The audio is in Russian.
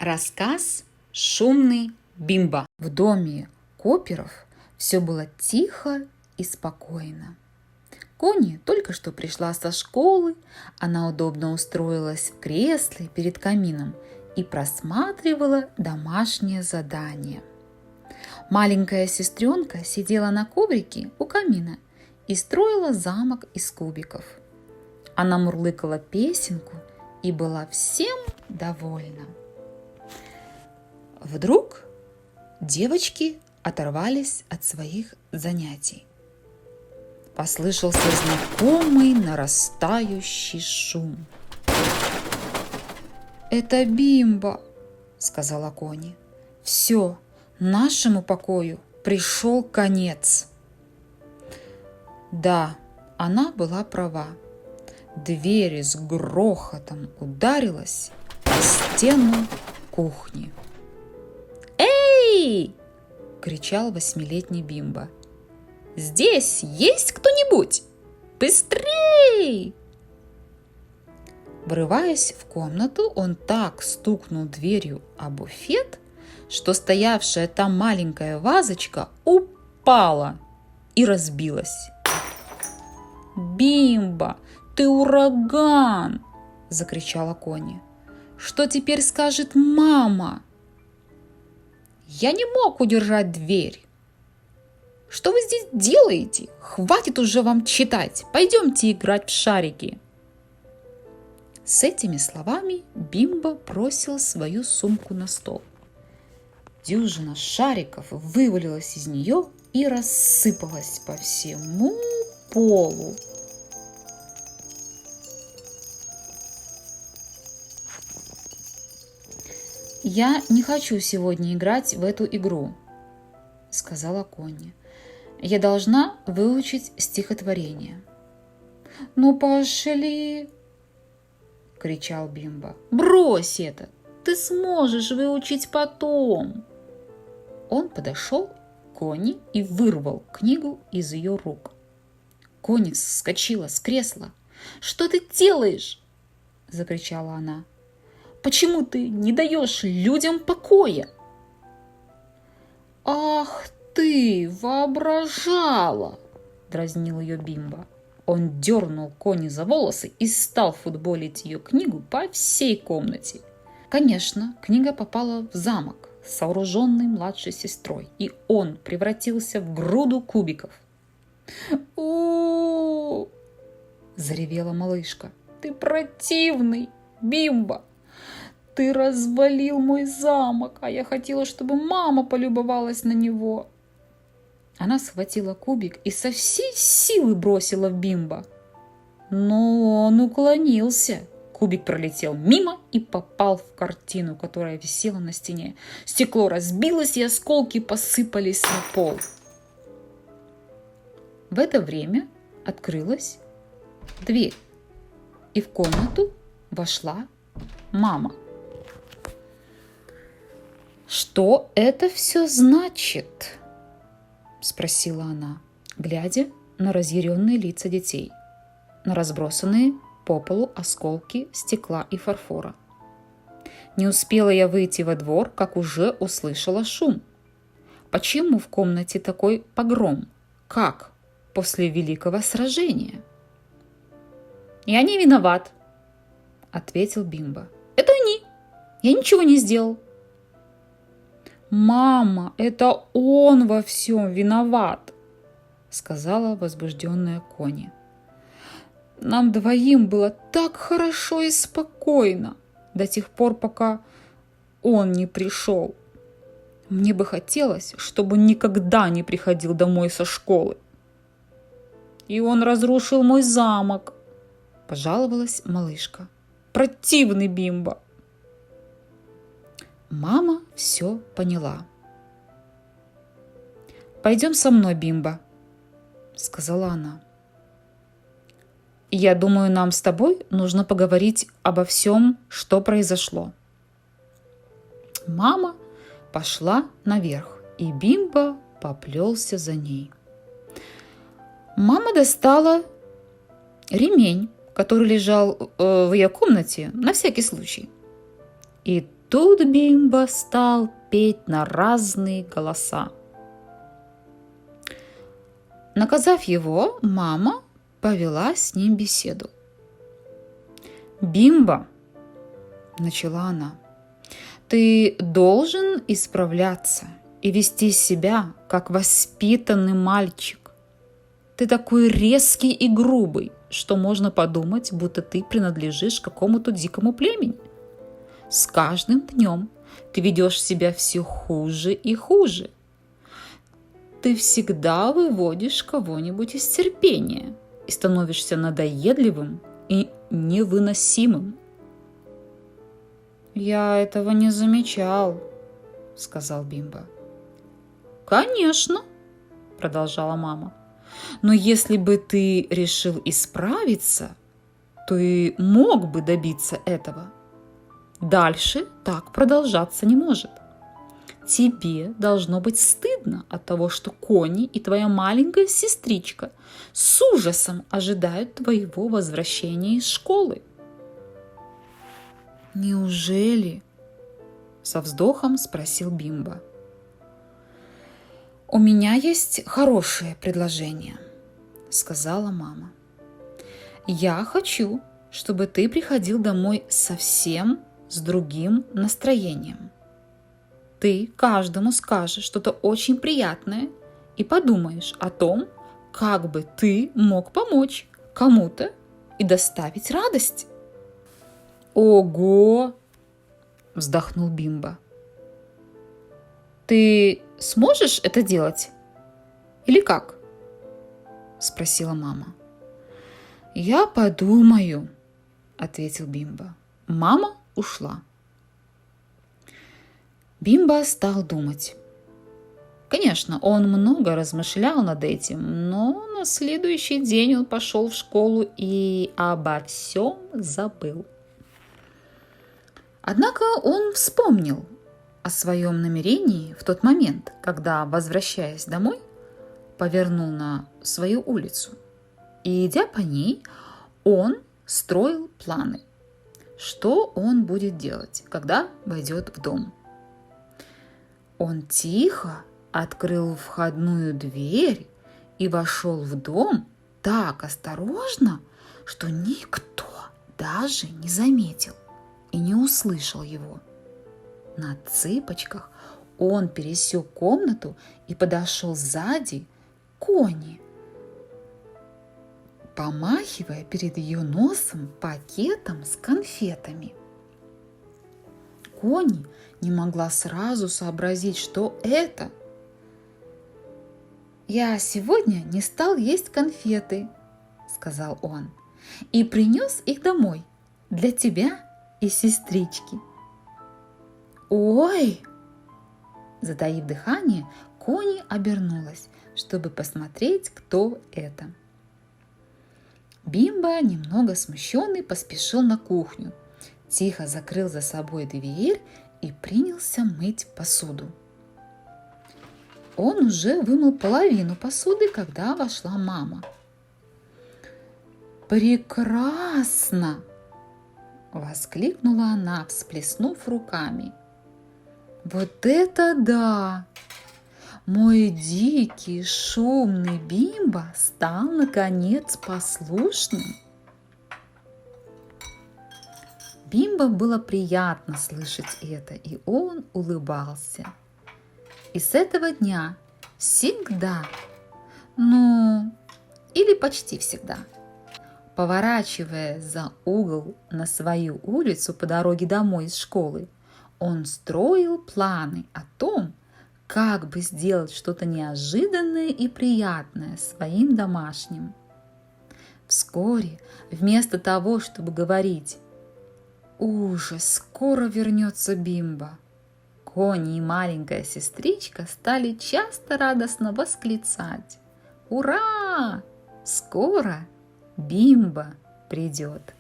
Рассказ «Шумный Бимба». В доме Коперов все было тихо и спокойно. Кони только что пришла со школы, она удобно устроилась в кресле перед камином и просматривала домашнее задание. Маленькая сестренка сидела на коврике у камина и строила замок из кубиков. Она мурлыкала песенку и была всем довольна. Вдруг девочки оторвались от своих занятий. Послышался знакомый нарастающий шум. «Это Бимба», — сказала Кони. «Все, нашему покою пришел конец». Да, она была права. Дверь с грохотом ударилась о стену кухни. «Эй!» – кричал 8-летний Бимба. «Здесь есть кто-нибудь? Быстрей!» Врываясь в комнату, он так стукнул дверью о буфет, что стоявшая там маленькая вазочка упала и разбилась. «Бимба, ты ураган!» – закричала Кони. «Что теперь скажет мама?» «Я не мог удержать дверь». «Что вы здесь делаете? Хватит уже вам читать. Пойдемте играть в шарики». С этими словами Бимба бросил свою сумку на стол. Дюжина шариков вывалилась из нее и рассыпалась по всему полу. «Я не хочу сегодня играть в эту игру», — сказала Кони. «Я должна выучить стихотворение». «Ну пошли!» — кричал Бимба. «Брось это! Ты сможешь выучить потом!» Он подошел к Кони и вырвал книгу из ее рук. Кони вскочила с кресла. «Что ты делаешь?» — закричала она. «Почему ты не даешь людям покоя?» «Ах ты, воображала!» – дразнил ее Бимба. Он дернул Кони за волосы и стал футболить ее книгу по всей комнате. Конечно, книга попала в замок, сооруженный младшей сестрой, и он превратился в груду кубиков. «У-у-у!» – заревела малышка. «Ты противный, Бимба! Ты развалил мой замок, а я хотела, чтобы мама полюбовалась на него». Она схватила кубик и со всей силы бросила в Бимба. Но он уклонился. Кубик пролетел мимо и попал в картину, которая висела на стене. Стекло разбилось, и осколки посыпались на пол. В это время открылась дверь, и в комнату вошла мама. «Что это все значит?» – спросила она, глядя на разъяренные лица детей, на разбросанные по полу осколки стекла и фарфора. Не успела я выйти во двор, как уже услышала шум. Почему в комнате такой погром? Как после великого сражения? «Я не виноват», – ответил Бимба. «Это они. Я ничего не сделал». «Мама, это он во всем виноват», — сказала возбужденная Кони. «Нам двоим было так хорошо и спокойно до тех пор, пока он не пришел. Мне бы хотелось, чтобы он никогда не приходил домой со школы. И он разрушил мой замок», — пожаловалась малышка. «Противный Бимба». Мама все поняла. «Пойдем со мной, Бимба», — сказала она. «Я думаю, нам с тобой нужно поговорить обо всем, что произошло». Мама пошла наверх, и Бимба поплелся за ней. Мама достала ремень, который лежал в ее комнате на всякий случай. И тут Бимба стал петь на разные голоса. Наказав его, мама повела с ним беседу. «Бимба», – начала она, – «ты должен исправляться и вести себя, как воспитанный мальчик. Ты такой резкий и грубый, что можно подумать, будто ты принадлежишь какому-то дикому племени. С каждым днем ты ведешь себя все хуже и хуже. Ты всегда выводишь кого-нибудь из терпения и становишься надоедливым и невыносимым». «Я этого не замечал», – сказал Бимба. «Конечно», – продолжала мама, – «но если бы ты решил исправиться, то и мог бы добиться этого. Дальше так продолжаться не может. Тебе должно быть стыдно от того, что Кони и твоя маленькая сестричка с ужасом ожидают твоего возвращения из школы». «Неужели?» – со вздохом спросил Бимба. «У меня есть хорошее предложение», – сказала мама. «Я хочу, чтобы ты приходил домой совсем с другим настроением. Ты каждому скажешь что-то очень приятное и подумаешь о том, как бы ты мог помочь кому-то и доставить радость». «Ого!» – вздохнул Бимба. «Ты сможешь это делать? Или как?» – спросила мама. «Я подумаю», – ответил Бимба. Мама ушла. Бимба стал думать. Конечно, он много размышлял над этим, но на следующий день он пошел в школу и обо всем забыл. Однако он вспомнил о своем намерении в тот момент, когда, возвращаясь домой, повернул на свою улицу. И, идя по ней, он строил планы, что он будет делать, когда войдет в дом. Он тихо открыл входную дверь и вошел в дом так осторожно, что никто даже не заметил и не услышал его. На цыпочках он пересек комнату и подошел сзади к Кони, помахивая перед ее носом пакетом с конфетами. Кони не могла сразу сообразить, что это. «Я сегодня не стал есть конфеты», – сказал он, – «и принес их домой для тебя и сестрички». «Ой!» Затаив дыхание, Кони обернулась, чтобы посмотреть, кто это. Бимба, немного смущенный, поспешил на кухню, тихо закрыл за собой дверь и принялся мыть посуду. Он уже вымыл половину посуды, когда вошла мама. «Прекрасно!» – воскликнула она, всплеснув руками. «Вот это да! Мой дикий, шумный Бимба стал, наконец, послушным». Бимба было приятно слышать это, и он улыбался. И с этого дня всегда, или почти всегда, поворачивая за угол на свою улицу по дороге домой из школы, он строил планы о том, как бы сделать что-то неожиданное и приятное своим домашним. Вскоре, вместо того, чтобы говорить «Ужас, скоро вернется Бимба», Кони и маленькая сестричка стали часто радостно восклицать: «Ура! Скоро Бимба придет!»